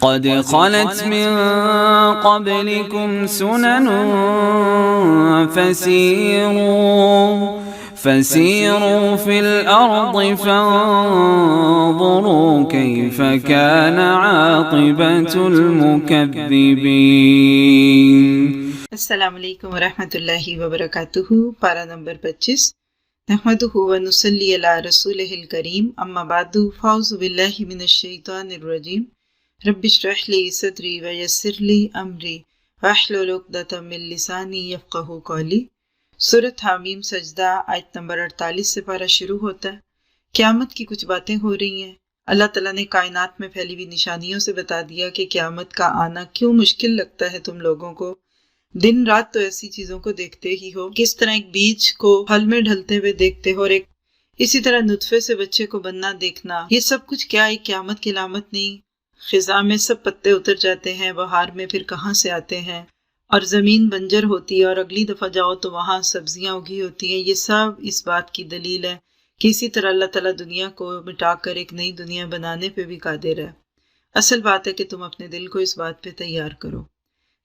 قد خلت من قبلكم سنن فسيروا في الأرض فانظروا كيف كان عاقبة المكذبين۔ السلام علیکم ورحمۃ اللہ وبرکاتہ۔ پارہ نمبر 25۔ نحمدہ ونصلی علی رسولہ الکریم، اما بعد، فاعوذ باللہ من الشیطان الرجیم۔ رب اشرح لی صدری ویسر لی امری واحلل عقدۃ من لسانی یفقہوا قولی۔ سورۃ حامیم سجدہ آیت نمبر 48 سے پارہ شروع ہوتا ہے۔ قیامت کی کچھ باتیں ہو رہی ہیں۔ اللہ تعالیٰ نے کائنات میں پھیلی ہوئی نشانیوں سے بتا دیا کہ قیامت کا آنا کیوں مشکل لگتا ہے تم لوگوں کو۔ دن رات تو ایسی چیزوں کو دیکھتے ہی ہو، کس طرح ایک بیج کو پھل میں ڈھلتے ہوئے دیکھتے ہو، اور اسی طرح نطفے سے بچے کو بننا دیکھنا، یہ سب کچھ کیا ایک قیامت کی علامت نہیں؟ خزاں میں سب پتے اتر جاتے ہیں، بہار میں پھر کہاں سے آتے ہیں، اور زمین بنجر ہوتی ہے، اور اگلی دفعہ جاؤ تو وہاں سبزیاں اگی ہوتی ہیں۔ یہ سب اس بات کی دلیل ہے کہ اسی طرح اللہ تعالیٰ دنیا کو مٹا کر ایک نئی دنیا بنانے پہ بھی قادر ہے۔ اصل بات ہے کہ تم اپنے دل کو اس بات پہ تیار کرو۔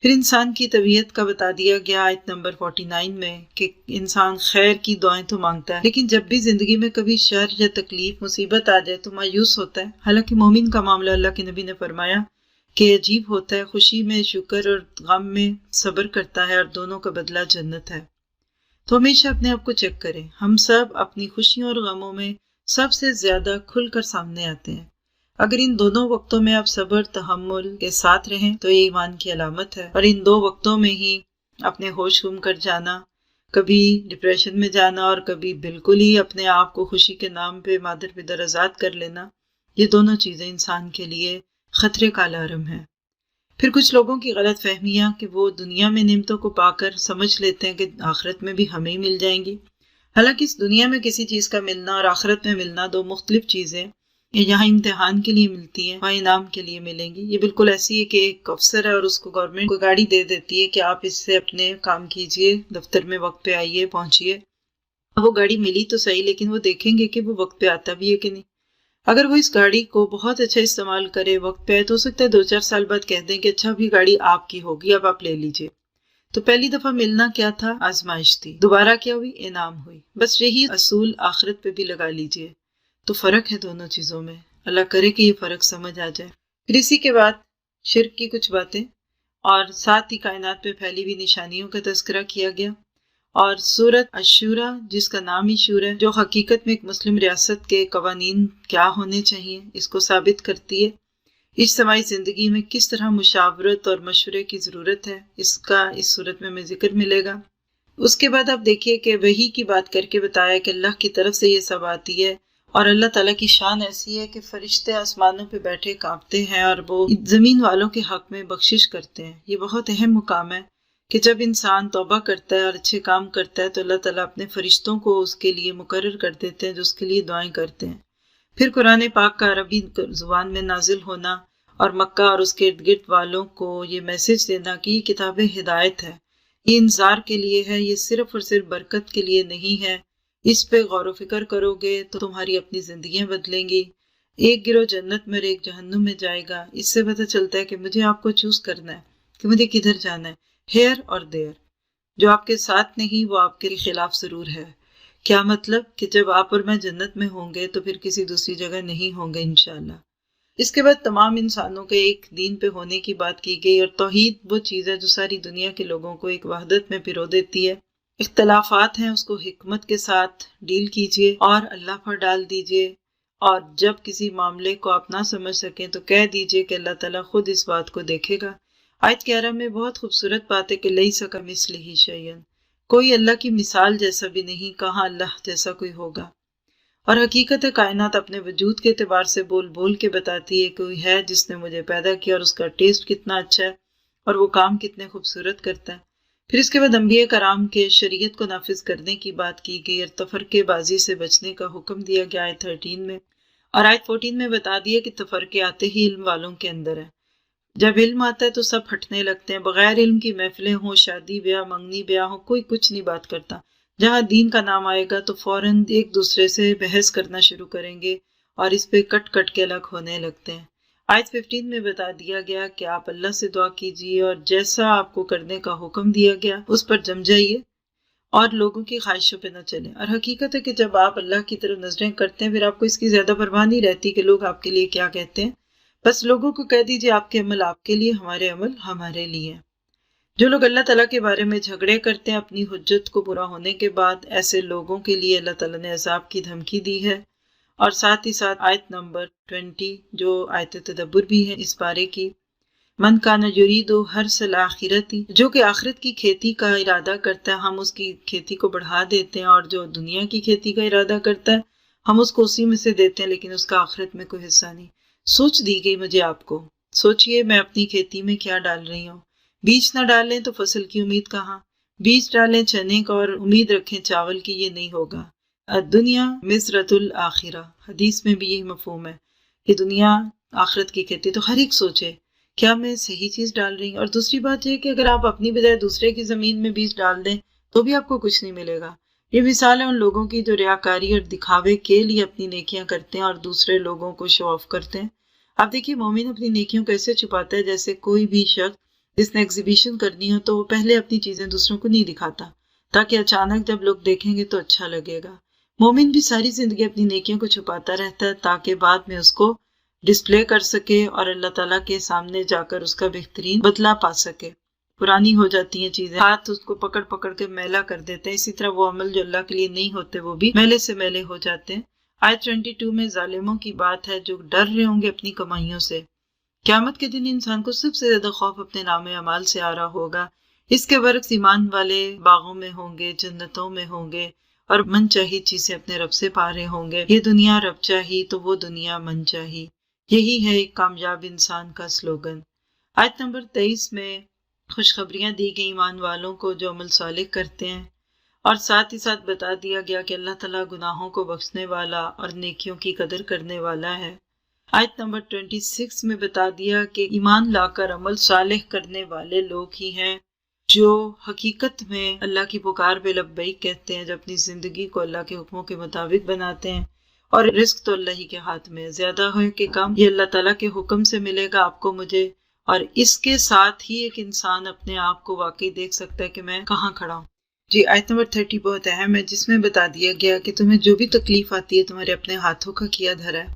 پھر انسان کی طبیعت کا بتا دیا گیا آیت نمبر 49 میں کہ انسان خیر کی دعائیں تو مانگتا ہے، لیکن جب بھی زندگی میں کبھی شر یا تکلیف مصیبت آ جائے تو مایوس ہوتا ہے۔ حالانکہ مومن کا معاملہ اللہ کے نبی نے فرمایا کہ عجیب ہوتا ہے، خوشی میں شکر اور غم میں صبر کرتا ہے، اور دونوں کا بدلہ جنت ہے۔ تو ہمیشہ اپنے آپ کو چیک کریں۔ ہم سب اپنی خوشیوں اور غموں میں سب سے زیادہ کھل کر سامنے آتے ہیں۔ اگر ان دونوں وقتوں میں آپ صبر تحمل کے ساتھ رہیں تو یہ ایمان کی علامت ہے، اور ان دو وقتوں میں ہی اپنے ہوش گم کر جانا، کبھی ڈپریشن میں جانا اور کبھی بالکل ہی اپنے آپ کو خوشی کے نام پہ مادر پدر آزاد کر لینا، یہ دونوں چیزیں انسان کے لیے خطرے کا الارم ہے۔ پھر کچھ لوگوں کی غلط فہمیاں کہ وہ دنیا میں نعمتوں کو پا کر سمجھ لیتے ہیں کہ آخرت میں بھی ہمیں مل جائیں گی۔ حالانکہ اس دنیا میں کسی چیز کا ملنا اور آخرت میں ملنا دو مختلف چیزیں، یہاں امتحان کے لیے ملتی ہے، وہاں انعام کے لیے ملیں گی۔ یہ بالکل ایسی ہے کہ ایک افسر ہے اور اس کو گورنمنٹ کو گاڑی دے دیتی ہے کہ آپ اس سے اپنے کام کیجئے، دفتر میں وقت پہ آئیے، پہنچیے۔ وہ گاڑی ملی تو صحیح، لیکن وہ دیکھیں گے کہ وہ وقت پہ آتا بھی ہے کہ نہیں۔ اگر وہ اس گاڑی کو بہت اچھا استعمال کرے، وقت پہ آئے، تو ہو سکتا ہے 2-4 سال بعد کہہ دیں کہ اچھا بھی گاڑی آپ کی ہوگی، اب آپ لے لیجئے۔ تو پہلی دفعہ ملنا کیا تھا؟ آزمائش تھی۔ دوبارہ کیا ہوئی؟ انعام ہوئی۔ بس یہی اصول آخرت پہ بھی لگا لیجئے۔ تو فرق ہے دونوں چیزوں میں۔ اللہ کرے کہ یہ فرق سمجھ آ جائے۔ پھر اسی کے بعد شرک کی کچھ باتیں، اور ساتھ ہی کائنات پہ پھیلی ہوئی نشانیوں کا تذکرہ کیا گیا، اور سورۃ الشورى جس کا نام ہی شورى ہے، جو حقیقت میں ایک مسلم ریاست کے قوانین کیا ہونے چاہیے اس کو ثابت کرتی ہے۔ اجتماعی زندگی میں کس طرح مشاورت اور مشورے کی ضرورت ہے، اس کا اس صورت میں ہمیں ذکر ملے گا۔ اس کے بعد آپ دیکھیے کہ وحی کی بات کر کے بتایا کہ اللہ کی طرف سے یہ سب آتی ہے، اور اللہ تعالیٰ کی شان ایسی ہے کہ فرشتے آسمانوں پہ بیٹھے کانپتے ہیں، اور وہ زمین والوں کے حق میں بخشش کرتے ہیں۔ یہ بہت اہم مقام ہے کہ جب انسان توبہ کرتا ہے اور اچھے کام کرتا ہے تو اللہ تعالیٰ اپنے فرشتوں کو اس کے لیے مقرر کر دیتے ہیں جو اس کے لیے دعائیں کرتے ہیں۔ پھر قرآن پاک کا عربی زبان میں نازل ہونا، اور مکہ اور اس کے ارد گرد والوں کو یہ میسج دینا کہ یہ کتاب ہدایت ہے، یہ انذار کے لیے ہے، یہ صرف اور صرف برکت کے لیے نہیں ہے۔ اس پہ غور و فکر کرو گے تو تمہاری اپنی زندگیاں بدلیں گی۔ ایک گروہ جنت میں اور ایک جہنم میں جائے گا۔ اس سے پتہ چلتا ہے کہ مجھے آپ کو چوز کرنا ہے کہ مجھے کدھر جانا ہے۔ ہیئر اور دیر، جو آپ کے ساتھ نہیں وہ آپ کے خلاف ضرور ہے۔ کیا مطلب؟ کہ جب آپ اور میں جنت میں ہوں گے تو پھر کسی دوسری جگہ نہیں ہوں گے انشاءاللہ۔ اس کے بعد تمام انسانوں کے ایک دین پہ ہونے کی بات کی گئی، اور توحید وہ چیز ہے جو ساری دنیا کے لوگوں کو ایک وحدت میں پرو دیتی ہے۔ اختلافات ہیں اس کو حکمت کے ساتھ ڈیل کیجئے اور اللہ پر ڈال دیجئے، اور جب کسی معاملے کو آپ نہ سمجھ سکیں تو کہہ دیجئے کہ اللہ تعالیٰ خود اس بات کو دیکھے گا۔ آیت 11 میں بہت خوبصورت بات ہے کہ لیس کمثلہ شیء، کوئی اللہ کی مثال جیسا بھی نہیں، کہاں اللہ جیسا کوئی ہوگا۔ اور حقیقت ہے کائنات اپنے وجود کے اعتبار سے بول بول کے بتاتی ہے کوئی ہے جس نے مجھے پیدا کیا، اور اس کا ٹیسٹ کتنا اچھا ہے اور وہ کام کتنے خوبصورت کرتا ہے۔ پھر اس کے بعد انبیاء کرام کے شریعت کو نافذ کرنے کی بات کی گئی، اور تفرقے بازی سے بچنے کا حکم دیا گیا آیت 13 میں، اور آیت 14 میں بتا دیا کہ تفرقے آتے ہی علم والوں کے اندر ہے۔ جب علم آتا ہے تو سب ہٹنے لگتے ہیں، بغیر علم کی محفلیں ہوں، شادی بیاہ منگنی بیاہ ہوں، کوئی کچھ نہیں بات کرتا۔ جہاں دین کا نام آئے گا تو فوراً ایک دوسرے سے بحث کرنا شروع کریں گے، اور اس پہ کٹ کٹ کے الگ ہونے لگتے ہیں۔ آیت 15 میں بتا دیا گیا کہ آپ اللہ سے دعا کیجیے اور جیسا آپ کو کرنے کا حکم دیا گیا اس پر جم جائیے اور لوگوں کی خواہشوں پہ نہ چلیں۔ اور حقیقت ہے کہ جب آپ اللہ کی طرف نظریں کرتے ہیں پھر آپ کو اس کی زیادہ پرواہ نہیں رہتی کہ لوگ آپ کے لیے کیا کہتے ہیں، بس لوگوں کو کہہ دیجیے آپ کے عمل آپ کے لیے، ہمارے عمل ہمارے لیے۔ جو لوگ اللہ تعالیٰ کے بارے میں جھگڑے کرتے ہیں اپنی حجت کو پورا ہونے کے بعد، ایسے لوگوں کے لیے اللہ تعالیٰ نے عذاب کی دھمکی دی ہے۔ اور ساتھ ہی ساتھ آیت نمبر 20 جو آیت تدبر بھی ہے اس بارے کی، من کان یرید حرث الآخرۃ، جو کہ آخرت کی کھیتی کا ارادہ کرتا ہے ہم اس کی کھیتی کو بڑھا دیتے ہیں، اور جو دنیا کی کھیتی کا ارادہ کرتا ہے ہم اس کو اسی میں سے دیتے ہیں، لیکن اس کا آخرت میں کوئی حصہ نہیں۔ سوچ دی گئی مجھے آپ کو، سوچئے میں اپنی کھیتی میں کیا ڈال رہی ہوں۔ بیج نہ ڈالیں تو فصل کی امید کہاں، بیج ڈالیں چنے کا اور امید رکھیں چاول کی، یہ نہیں ہوگا۔ الدنیا مزرعۃ الآخرہ، حدیث میں بھی یہی مفہوم ہے کہ دنیا آخرت کی کھیتی۔ تو ہر ایک سوچے کیا میں صحیح چیز ڈال رہی ہوں۔ اور دوسری بات یہ کہ اگر آپ اپنی بجائے دوسرے کی زمین میں بیج ڈال دیں تو بھی آپ کو کچھ نہیں ملے گا۔ یہ مثال ہے ان لوگوں کی جو ریاکاری اور دکھاوے کے لیے اپنی نیکیاں کرتے ہیں اور دوسرے لوگوں کو شو آف کرتے ہیں۔ آپ دیکھیے مومن اپنی نیکیوں کو ایسے چھپاتا ہے جیسے کوئی بھی شخص جس نے ایگزیبیشن کرنی ہو تو وہ پہلے اپنی چیزیں دوسروں کو نہیں دکھاتا تاکہ اچانک جب لوگ دیکھیں گے تو اچھا لگے گا۔ مومن بھی ساری زندگی اپنی نیکیوں کو چھپاتا رہتا ہے تاکہ بعد میں اس کو ڈسپلے کر سکے اور اللہ تعالیٰ کے سامنے جا کر اس کا بہترین بدلہ پا سکے۔ پرانی ہو جاتی ہیں چیزیں، ہاتھ اس کو پکڑ پکڑ کے میلا کر دیتے ہیں، اسی طرح وہ عمل جو اللہ کے لیے نہیں ہوتے وہ بھی میلے سے میلے ہو جاتے ہیں۔ آیت 22 میں ظالموں کی بات ہے جو ڈر رہے ہوں گے اپنی کمائیوں سے۔ قیامت کے دن انسان کو سب سے زیادہ خوف اپنے نام اعمال سے آ رہا ہوگا۔ اس کے برعکس ایمان والے باغوں میں ہوں گے، جنتوں میں ہوں گے اور من چاہی چیزیں اپنے رب سے پا رہے ہوں گے۔ یہ دنیا رب چاہی تو وہ دنیا من چاہی، یہی ہے ایک کامیاب انسان کا سلوگن۔ آیت نمبر 23 میں خوشخبریاں دی گئی ایمان والوں کو جو عمل صالح کرتے ہیں، اور ساتھ ہی ساتھ بتا دیا گیا کہ اللہ تعالیٰ گناہوں کو بخشنے والا اور نیکیوں کی قدر کرنے والا ہے۔ آیت نمبر 26 میں بتا دیا کہ ایمان لا کر عمل صالح کرنے والے لوگ ہی ہیں جو حقیقت میں اللہ کی پکار پہ لبیک کہتے ہیں، جو اپنی زندگی کو اللہ کے حکموں کے مطابق بناتے ہیں، اور رزق تو اللہ ہی کے ہاتھ میں ہے، زیادہ ہو کہ کم یہ اللہ تعالیٰ کے حکم سے ملے گا آپ کو مجھے، اور اس کے ساتھ ہی ایک انسان اپنے آپ کو واقعی دیکھ سکتا ہے کہ میں کہاں کھڑا ہوں۔ جی آیت نمبر 30 بہت اہم ہے جس میں بتا دیا گیا کہ تمہیں جو بھی تکلیف آتی ہے تمہارے اپنے ہاتھوں کا کیا دھرا ہے،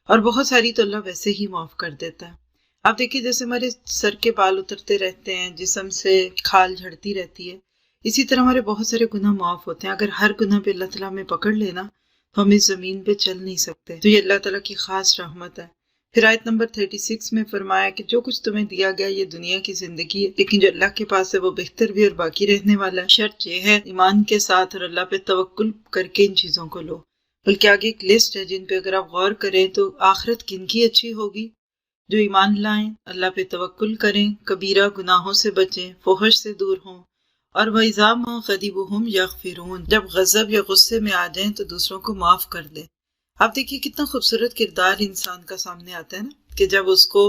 اور بہت ساری تو اللہ ویسے ہی معاف کر دیتا ہے۔ آپ دیکھیے جیسے ہمارے سر کے بال اترتے رہتے ہیں، جسم سے کھال جھڑتی رہتی ہے، اسی طرح ہمارے بہت سارے گناہ معاف ہوتے ہیں۔ اگر ہر گناہ پہ اللہ تعالیٰ ہمیں پکڑ لینا تو ہم اس زمین پہ چل نہیں سکتے، تو یہ اللہ تعالیٰ کی خاص رحمت ہے۔ پھر آیت نمبر 36 میں فرمایا کہ جو کچھ تمہیں دیا گیا یہ دنیا کی زندگی ہے، لیکن جو اللہ کے پاس ہے وہ بہتر بھی اور باقی رہنے والا ہے۔ شرط یہ ہے ایمان کے ساتھ اور اللہ پہ توکل کر کے ان چیزوں کو لو۔ بلکہ آگے ایک لسٹ ہے جن پہ اگر آپ غور کریں تو آخرت کن کی اچھی ہوگی؟ جو ایمان لائیں، اللہ پہ توکل کریں، کبیرہ گناہوں سے بچیں، فحش سے دور ہوں، اور وَإِذَا مَا غَضِبُهُمْ يَغْفِرُونَ، جب غضب یا غصے میں آ جائیں تو دوسروں کو معاف کر دیں۔ آپ دیکھیے کتنا خوبصورت کردار انسان کا سامنے آتا ہے نا، کہ جب اس کو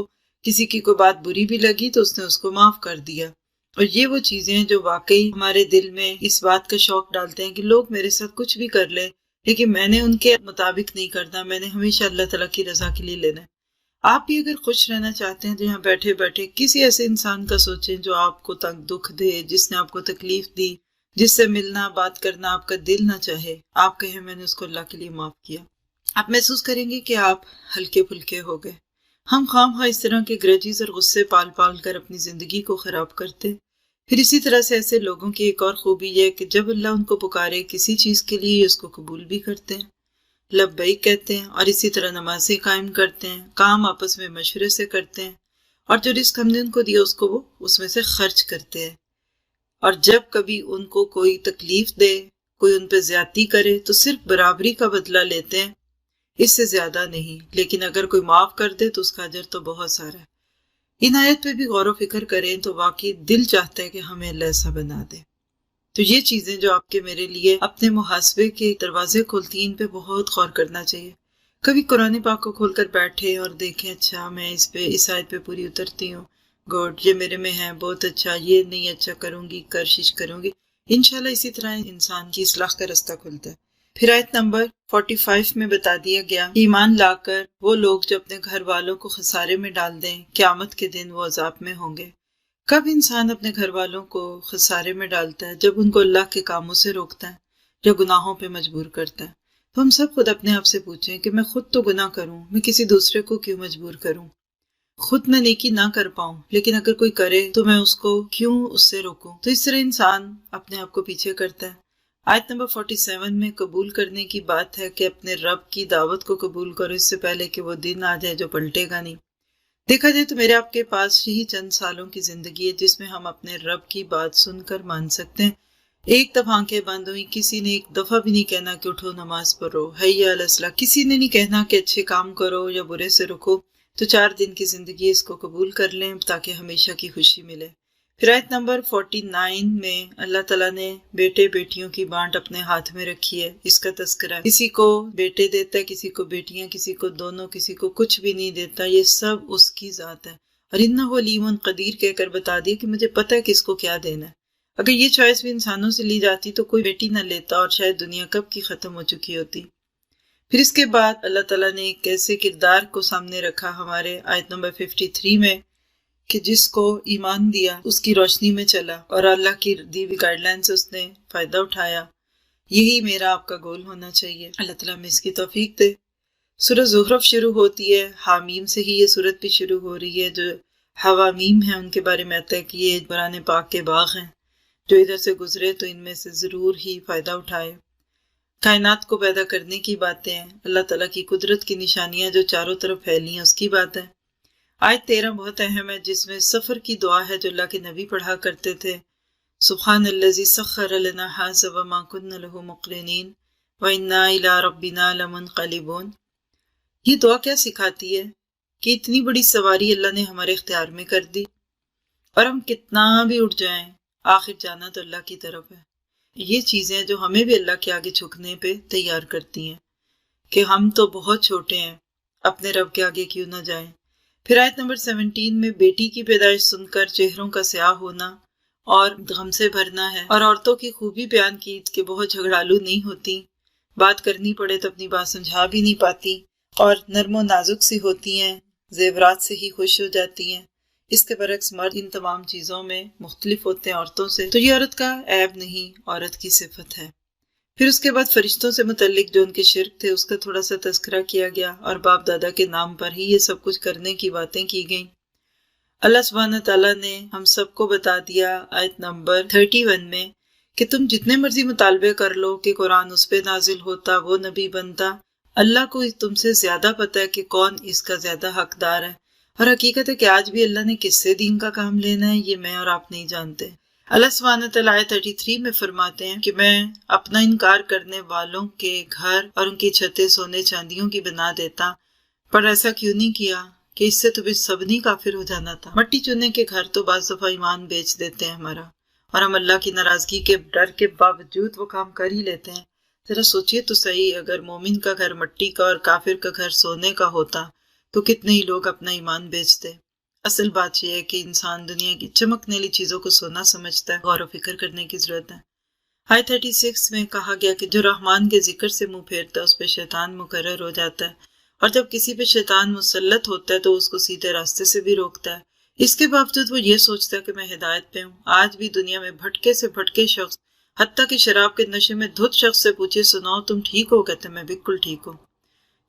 کسی کی کوئی بات بری بھی لگی تو اس نے اس کو معاف کر دیا۔ اور یہ وہ چیزیں ہیں جو واقعی ہمارے دل میں اس بات کا شوق ڈالتے ہیں کہ لوگ میرے ساتھ کچھ بھی کر لیں لیکن میں نے ان کے مطابق نہیں کرنا، میں نے ہمیشہ اللہ تعالیٰ کی رضا کے لیے لینا ہے۔ آپ بھی اگر خوش رہنا چاہتے ہیں تو یہاں بیٹھے بیٹھے کسی ایسے انسان کا سوچیں جو آپ کو دکھ دے، جس نے آپ کو تکلیف دی، جس سے ملنا بات کرنا آپ کا دل نہ چاہے، آپ کہیں میں نے اس کو اللہ کے لیے معاف کیا۔ آپ محسوس کریں گے کہ آپ ہلکے پھلکے ہو گئے۔ ہم خواہ اس طرح کے گرجز اور غصے پال پال کر اپنی زندگی کو خراب کرتے۔ پھر اسی طرح سے ایسے لوگوں کی ایک اور خوبی یہ ہے کہ جب اللہ ان کو پکارے کسی چیز کے لیے اس کو قبول بھی کرتے ہیں، لبیک کہتے ہیں، اور اسی طرح نمازیں قائم کرتے ہیں، کام آپس میں مشورے سے کرتے ہیں، اور جو رزق ہم نے ان کو دیا اس کو وہ اس میں سے خرچ کرتے ہیں۔ اور جب کبھی ان کو کوئی تکلیف دے، کوئی ان پہ زیادتی کرے تو صرف برابری کا بدلہ لیتے ہیں، اس سے زیادہ نہیں، لیکن اگر کوئی معاف کر دے تو اس کا اجر تو بہت سارا ہے۔ ان آیت پہ بھی غور و فکر کریں تو واقعی دل چاہتا ہے کہ ہمیں اللہ ایسا بنا دے۔ تو یہ چیزیں جو آپ کے میرے لیے اپنے محاسبے کے دروازے کھولتی ہیں، ان پہ بہت غور کرنا چاہیے۔ کبھی قرآن پاک کو کھول کر بیٹھے اور دیکھیں اچھا میں اس آیت پہ پوری اترتی ہوں، گوڈ یہ میرے میں ہے، بہت اچھا، یہ نہیں اچھا کروں گی، کوشش کروں گی۔ انشاءاللہ اسی طرح انسان کی اصلاح کا رستہ کھلتا ہے۔ پھر آیت نمبر 45 میں بتا دیا گیا کہ ایمان لا کر وہ لوگ جو اپنے گھر والوں کو خسارے میں ڈال دیں قیامت کے دن وہ عذاب میں ہوں گے۔ کب انسان اپنے گھر والوں کو خسارے میں ڈالتا ہے؟ جب ان کو اللہ کے کاموں سے روکتا ہے یا گناہوں پہ مجبور کرتا ہے۔ تو ہم سب خود اپنے آپ سے پوچھیں کہ میں خود تو گناہ کروں، میں کسی دوسرے کو کیوں مجبور کروں؟ خود میں نیکی نہ کر پاؤں لیکن اگر کوئی کرے تو میں اس کو کیوں اس سے روکوں؟ تو اس طرح انسان اپنے آپ کو پیچھے کرتا ہے۔ آیت نمبر 47 میں قبول کرنے کی بات ہے کہ اپنے رب کی دعوت کو قبول کرو اس سے پہلے کہ وہ دن آ جائے جو پلٹے گا نہیں۔ دیکھا جائے تو میرے آپ کے پاس یہی چند سالوں کی زندگی ہے جس میں ہم اپنے رب کی بات سن کر مان سکتے ہیں۔ ایک دفعہ آنکھیں بند ہوئی، کسی نے ایک دفعہ بھی نہیں کہنا کہ اٹھو نماز پڑھو، حی علی الصلاۃ، کسی نے نہیں کہنا کہ اچھے کام کرو یا برے سے رکو۔ تو 4 دن کی زندگی اس کو قبول کر لیں تاکہ ہمیشہ کی خوشی ملے۔ پھر آیت نمبر 49 میں اللہ تعالیٰ نے بیٹے بیٹیوں کی بانٹ اپنے ہاتھ میں رکھی ہے، اس کا تذکرہ ہے۔ کسی کو بیٹے دیتا ہے، کسی کو بیٹیاں، کسی کو دونوں، کسی کو کچھ بھی نہیں دیتا، یہ سب اس کی ذات ہے۔ اور انہ علیم قدیر کہہ کر بتا دیا کہ مجھے پتہ ہے کس کو کیا دینا ہے۔ اگر یہ چوائس بھی انسانوں سے لی جاتی تو کوئی بیٹی نہ لیتا اور شاید دنیا کب کی ختم ہو چکی ہوتی۔ پھر اس کے بعد اللہ تعالیٰ نے ایک ایسے کردار کو سامنے رکھا ہمارے آیت نمبر 53 میں کہ جس کو ایمان دیا اس کی روشنی میں چلا اور اللہ کی دی ہوئی گائیڈ لائن سے اس نے فائدہ اٹھایا۔ یہی میرا آپ کا گول ہونا چاہیے۔ اللہ تعالیٰ ہمیں اس کی توفیق دے۔ سورۃ زخرف شروع ہوتی ہے، حامیم سے ہی یہ سورت بھی شروع ہو رہی ہے۔ جو حوامیم ہیں ان کے بارے میں آتا ہے کہ یہ قرآن پاک کے باغ ہیں، جو ادھر سے گزرے تو ان میں سے ضرور ہی فائدہ اٹھائے۔ کائنات کو پیدا کرنے کی باتیں ہیں، اللہ تعالیٰ کی قدرت کی نشانیاں جو چاروں طرف پھیلی ہیں اس کی بات ہے۔ آیت 13 بہت اہم ہے جس میں سفر کی دعا ہے جو اللہ کے نبی پڑھا کرتے تھے۔ سبحان الذی سخر لنا ھذا وما كنا له مقرنین وإنا إلی ربنا لمنقلبون۔ یہ دعا کیا سکھاتی ہے کہ اتنی بڑی سواری اللہ نے ہمارے اختیار میں کر دی اور ہم کتنا بھی اٹھ جائیں آخر جانا تو اللہ کی طرف ہے۔ یہ چیزیں جو ہمیں بھی اللہ کے آگے جھکنے پہ تیار کرتی ہیں کہ ہم تو بہت چھوٹے ہیں، اپنے رب کے آگے کیوں نہ جائیں۔ پھر آیت نمبر 17 میں بیٹی کی پیدائش سن کر چہروں کا سیاہ ہونا اور غم سے بھرنا ہے، اور عورتوں کی خوبی بیان کی کہ بہت جھگڑالو نہیں ہوتی، بات کرنی پڑے تو اپنی بات سمجھا بھی نہیں پاتی اور نرم و نازک سی ہوتی ہیں، زیورات سے ہی خوش ہو جاتی ہیں۔ اس کے برعکس مرد ان تمام چیزوں میں مختلف ہوتے ہیں عورتوں سے، تو یہ عورت کا عیب نہیں، عورت کی صفت ہے۔ پھر اس کے بعد فرشتوں سے متعلق جو ان کے شرک تھے اس کا تھوڑا سا تذکرہ کیا گیا، اور باپ دادا کے نام پر ہی یہ سب کچھ کرنے کی باتیں کی گئیں۔ اللہ سبحانہ تعالیٰ نے ہم سب کو بتا دیا آیت نمبر 31 میں کہ تم جتنے مرضی مطالبے کر لو کہ قرآن اس پہ نازل ہوتا، وہ نبی بنتا، اللہ کو تم سے زیادہ پتہ ہے کہ کون اس کا زیادہ حقدار ہے۔ اور حقیقت ہے کہ آج بھی اللہ نے کس سے دین کا کام لینا ہے یہ میں اور آپ نہیں جانتے۔ اللہ سبحانہ تعالیٰ آیت 33 میں فرماتے ہیں کہ میں اپنا انکار کرنے والوں کے گھر اور ان کی چھتیں سونے چاندیوں کی بنا دیتا، پر ایسا کیوں نہیں کیا کہ اس سے تو بھی سب نہیں کافر ہو جانا تھا۔ مٹی چونے کے گھر تو بعض دفعہ ایمان بیچ دیتے ہیں ہمارا، اور ہم اللہ کی ناراضگی کے ڈر کے باوجود وہ کام کر ہی لیتے ہیں۔ ذرا سوچئے تو صحیح، اگر مومن کا گھر مٹی کا اور کافر کا گھر سونے کا ہوتا تو کتنے ہی لوگ اپنا ایمان بیچتے۔ اصل بات یہ ہے کہ انسان دنیا کی چمکنے والی چیزوں کو سونا سمجھتا ہے، غور و فکر کرنے کی ضرورت ہے۔ آیت 36 میں کہا گیا کہ جو رحمان کے ذکر سے منہ پھیرتا ہے اس پہ شیطان مقرر ہو جاتا ہے، اور جب کسی پہ شیطان مسلط ہوتا ہے تو اس کو سیدھے راستے سے بھی روکتا ہے۔ اس کے باوجود وہ یہ سوچتا ہے کہ میں ہدایت پہ ہوں۔ آج بھی دنیا میں بھٹکے سے بھٹکے شخص، حتیٰ کہ شراب کے نشے میں دھت شخص سے پوچھے سناؤ تم ٹھیک ہو، کہتے ہیں میں بالکل ٹھیک ہوں۔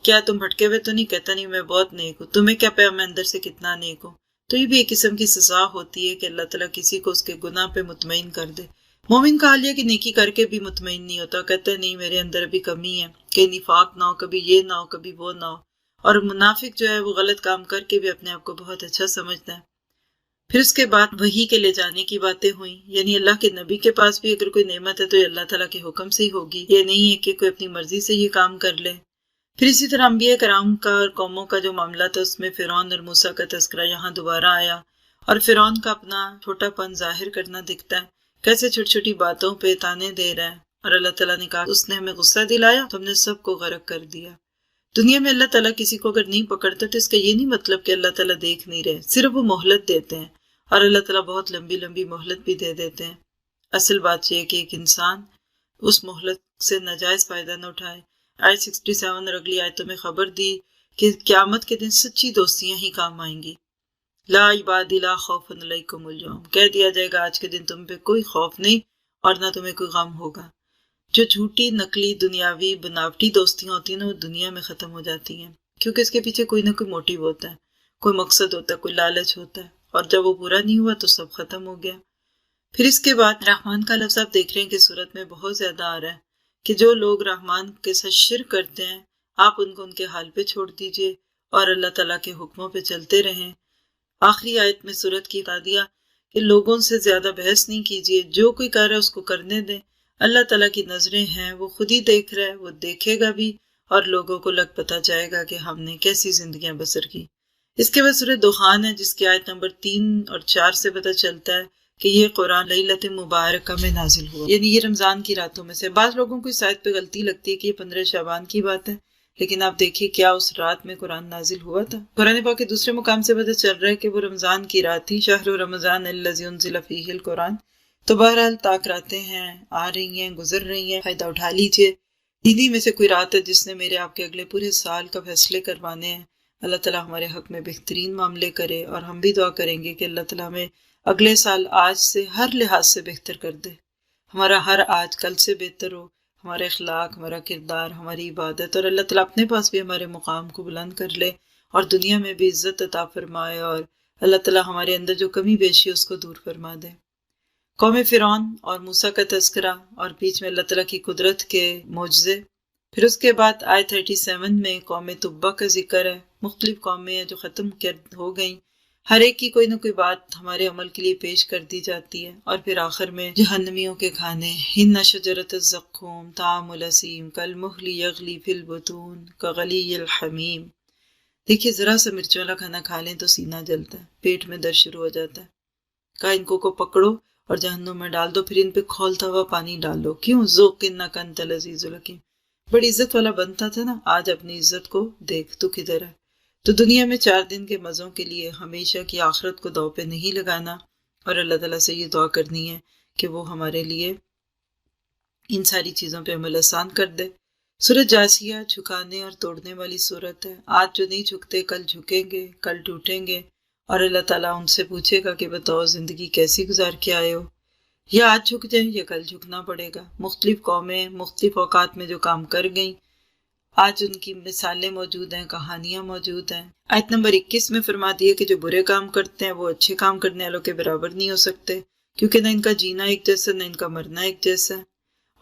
کیا تم بھٹکے ہوئے تو نہیں؟ کہتا نہیں میں بہت نیک ہوں۔ تمہیں کیا پیا میں اندر سے کتنا نیک ہوں؟ تو یہ بھی ایک قسم کی سزا ہوتی ہے کہ اللہ تعالیٰ کسی کو اس کے گناہ پہ مطمئن کر دے۔ مومن کا حال یہ کہ نیکی کر کے بھی مطمئن نہیں ہوتا، کہتا ہے نہیں میرے اندر ابھی کمی ہے، کہ نفاق نہ ہو، کبھی یہ نہ ہو، کبھی وہ نہ ہو۔ اور منافق جو ہے وہ غلط کام کر کے بھی اپنے آپ کو بہت اچھا سمجھتا ہے۔ پھر اس کے بعد وحی کے لے جانے کی باتیں ہوئیں، یعنی اللہ کے نبی کے پاس بھی اگر کوئی نعمت ہے تو یہ اللہ تعالیٰ کے حکم سے ہی ہوگی، یہ نہیں ہے کہ کوئی اپنی مرضی سے یہ کام کر لے۔ پھر اسی طرح انبیاء کرام کا اور قوموں کا جو معاملہ تھا اس میں فرعون اور موسیٰ کا تذکرہ یہاں دوبارہ آیا، اور فرعون کا اپنا چھوٹا پن ظاہر کرنا دکھتا ہے، کیسے چھوٹی چھوٹی باتوں پہ تانے دے رہا ہے، اور اللہ تعالیٰ نے کہا اس نے ہمیں غصہ دلایا تو ہم نے سب کو غرق کر دیا۔ دنیا میں اللہ تعالیٰ کسی کو اگر نہیں پکڑتا تو اس کا یہ نہیں مطلب کہ اللہ تعالیٰ دیکھ نہیں رہے، صرف وہ مہلت دیتے ہیں، اور اللہ تعالیٰ بہت لمبی لمبی مہلت بھی دے دیتے ہیں۔ اصل بات یہ ہے کہ ایک انسان اس مہلت سے ناجائز فائدہ نہ اٹھائیں۔ آیت 67 اور اگلی آیتوں میں خبر دی کہ قیامت کے دن سچی دوستیاں ہی کام آئیں گی۔ لا عبادی لا خوف علیکم اليوم، کہہ دیا جائے گا آج کے دن تم پہ کوئی خوف نہیں اور نہ تمہیں کوئی غم ہوگا۔ جو جھوٹی، نقلی، دنیاوی، بناوٹی دوستیاں ہوتی ہیں نا وہ دنیا میں ختم ہو جاتی ہیں، کیونکہ اس کے پیچھے کوئی نہ کوئی موٹیو ہوتا ہے، کوئی مقصد ہوتا ہے، کوئی لالچ ہوتا ہے، اور جب وہ پورا نہیں ہوا تو سب ختم ہو گیا۔ پھر اس کے بعد رحمان کا لفظ آپ دیکھ رہے ہیں کہ صورت میں بہت زیادہ آ رہا ہے کہ جو لوگ رحمان کے ساتھ شرک کرتے ہیں آپ ان کو ان کے حال پہ چھوڑ دیجئے اور اللہ تعالیٰ کے حکموں پہ چلتے رہیں۔ آخری آیت میں صورت کی بتا دیا کہ لوگوں سے زیادہ بحث نہیں کیجیے، جو کوئی کر رہا ہے اس کو کرنے دیں، اللہ تعالیٰ کی نظریں ہیں، وہ خود ہی دیکھ رہا ہے، وہ دیکھے گا بھی، اور لوگوں کو لگ پتہ جائے گا کہ ہم نے کیسی زندگیاں بسر کی۔ اس کے بعد سورۃ دخان ہے جس کی آیت نمبر 3 اور 4 سے پتہ چلتا ہے کہ یہ قرآن لیلۃ مبارکہ میں نازل ہوا، یعنی یہ رمضان کی راتوں میں سے۔ بعض لوگوں کو اس آیت پہ غلطی لگتی ہے کہ یہ 15 شعبان کی بات ہے، لیکن آپ دیکھیے کیا اس رات میں قرآن نازل ہوا تھا۔ قرآن پاک کے دوسرے مقام سے پتہ چل رہا ہے کہ وہ رمضان کی رات تھی، شہر رمضان الذی انزل فیہ القرآن۔ تو بہرحال طاق راتیں ہیں، آ رہی ہیں، گزر رہی ہیں، فائدہ اٹھا لیجیے۔ انہی میں سے کوئی رات ہے جس نے میرے آپ کے اگلے پورے سال کا فیصلے کروانے ہیں۔ اللہ تعالیٰ ہمارے حق میں بہترین معاملے کرے، اور ہم بھی دعا کریں گے کہ اللہ تعالیٰ ہمیں اگلے سال آج سے ہر لحاظ سے بہتر کر دے، ہمارا ہر آج کل سے بہتر ہو، ہمارا اخلاق، ہمارا کردار، ہماری عبادت، اور اللہ تعالیٰ اپنے پاس بھی ہمارے مقام کو بلند کر لے اور دنیا میں بھی عزت عطا فرمائے، اور اللہ تعالیٰ ہمارے اندر جو کمی بیشی ہے اس کو دور فرما دے۔ قوم فرعون اور موسیٰ کا تذکرہ، اور بیچ میں اللہ تعالیٰ کی قدرت کے معجزے۔ پھر اس کے بعد آیت 37 میں قوم تبع کا ذکر ہے۔ مختلف قومیں ہیں جو ختم ہو گئیں، ہر ایک کی کوئی نہ کوئی بات ہمارے عمل کے لیے پیش کر دی جاتی ہے، اور پھر آخر میں جہنمیوں کے کھانے، ان شجرۃ الزقوم طعام الاسیم کالمہل یغلی فی البطون کغلی الحمیم۔ دیکھیے ذرا سا مرچوں والا کھانا کھا لیں تو سینہ جلتا ہے، پیٹ میں درد شروع ہو جاتا ہے۔ کہا ان کو پکڑو اور جہنم میں ڈال دو، پھر ان پہ کھولتا ہوا پانی ڈالو، کیوں؟ ذوق انک انت العزیز الحکیم۔ بڑی عزت والا بنتا تھا نا، آج اپنی عزت کو دیکھ تو کدھر ہے۔ تو دنیا میں 4 دن کے مزوں کے لیے ہمیشہ کی آخرت کو داؤ پہ نہیں لگانا، اور اللہ تعالیٰ سے یہ دعا کرنی ہے کہ وہ ہمارے لیے ان ساری چیزوں پہ عمل آسان کر دے۔ سورۃ جاسیہ جھکانے اور توڑنے والی سورت ہے۔ آج جو نہیں جھکتے کل جھکیں گے، کل ٹوٹیں گے، اور اللہ تعالیٰ ان سے پوچھے گا کہ بتاؤ زندگی کیسی گزار کے آئے ہو، یا آج جھک جائیں یا کل جھکنا پڑے گا۔ مختلف قومیں مختلف اوقات میں جو کام کر گئیں، آج ان کی مثالیں موجود ہیں، کہانیاں موجود ہیں۔ آیت نمبر 21 میں فرما دیا کہ جو برے کام کرتے ہیں وہ اچھے کام کرنے والوں کے برابر نہیں ہو سکتے، کیونکہ نہ ان کا جینا ایک جیسا نہ ان کا مرنا ایک جیسا۔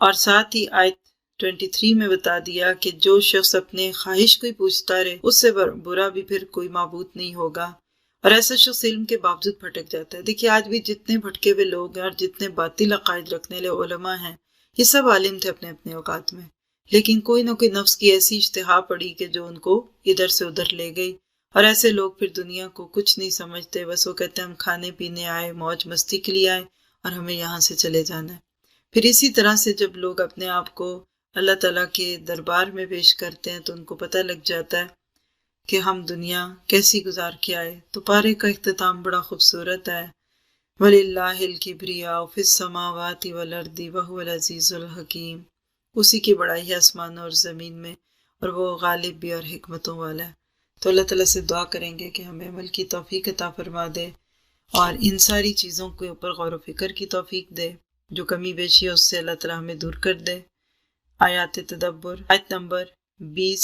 اور ساتھ ہی آیت 23 میں بتا دیا کہ جو شخص اپنے خواہش کو ہی پوچھتا رہے اس سے برا بھی پھر کوئی معبود نہیں ہوگا، اور ایسا شخص علم کے باوجود بھٹک جاتا ہے۔ دیکھیے آج بھی جتنے بھٹکے ہوئے لوگ ہیں اور جتنے باطل عقائد رکھنے والے علماء ہیں، یہ سب عالم تھے اپنے اپنے اوقات میں، لیکن کوئی نہ کوئی نفس کی ایسی اشتہا پڑی کہ جو ان کو ادھر سے ادھر لے گئی، اور ایسے لوگ پھر دنیا کو کچھ نہیں سمجھتے، بس وہ کہتے ہیں ہم کھانے پینے آئے، موج مستی کے لیے آئے، اور ہمیں یہاں سے چلے جانا ہے۔ پھر اسی طرح سے جب لوگ اپنے آپ کو اللہ تعالیٰ کے دربار میں پیش کرتے ہیں تو ان کو پتہ لگ جاتا ہے کہ ہم دنیا کیسی گزار کے آئے۔ تو پارے کا اختتام بڑا خوبصورت ہے، وَلِلَّهِ الْكِبْرِيَاءُ فِي السَّمَاوَاتِ وَالْأَرْضِ وَهُوَ الْعَزِيزُ الْحَكِيمُ۔ اسی کی بڑائی ہے آسمانوں اور زمین میں، اور وہ غالب بھی اور حکمتوں والا ہے۔ تو اللہ تعالیٰ سے دعا کریں گے کہ ہمیں عمل کی توفیق عطا فرما دے، اور ان ساری چیزوں کے اوپر غور و فکر کی توفیق دے، جو کمی بیشی ہے اس سے اللہ تعالیٰ ہمیں دور کر دے۔ آیات تدبر، آیت نمبر 20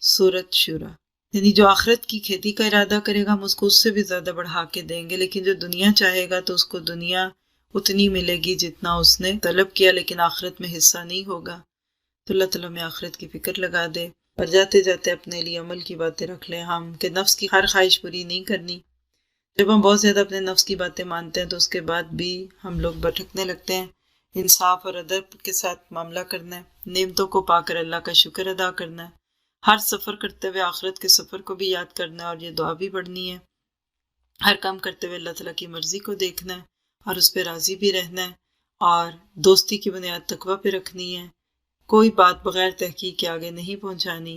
سورۃ شورى۔ یعنی جو آخرت کی کھیتی کا ارادہ کرے گا ہم اس کو اس سے بھی زیادہ بڑھا کے دیں گے، لیکن جو دنیا چاہے گا تو اس کو دنیا اتنی ملے گی جتنا اس نے طلب کیا، لیکن آخرت میں حصہ نہیں ہوگا۔ تو اللہ تعالیٰ میں آخرت کی فکر لگا دے، اور جاتے جاتے اپنے لیے عمل کی باتیں رکھ لیں ہم، کہ نفس کی ہر خواہش پوری نہیں کرنی۔ جب ہم بہت زیادہ اپنے نفس کی باتیں مانتے ہیں تو اس کے بعد بھی ہم لوگ بھٹکنے لگتے ہیں۔ انصاف اور ادب کے ساتھ معاملہ کرنا ہے، نعمتوں کو پا کر اللہ کا شکر ادا کرنا ہے، ہر سفر کرتے ہوئے آخرت کے سفر کو بھی یاد کرنا ہے، اور یہ دعا بھی پڑھنی ہے۔ ہر کام کرتے ہوئے اللہ تعالیٰ کی مرضی کو دیکھنا ہے اور اس پہ راضی بھی رہنا ہے، اور دوستی کی بنیاد تقویٰ پہ رکھنی ہے، کوئی بات بغیر تحقیق کے آگے نہیں پہنچانی۔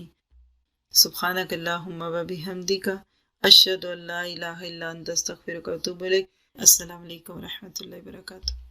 سبحانک اللہم و بحمدک اشہد ان لا الہ الا انت استغفرک و اتوب الیک۔ السلام علیکم و رحمۃ اللہ وبرکاتہ۔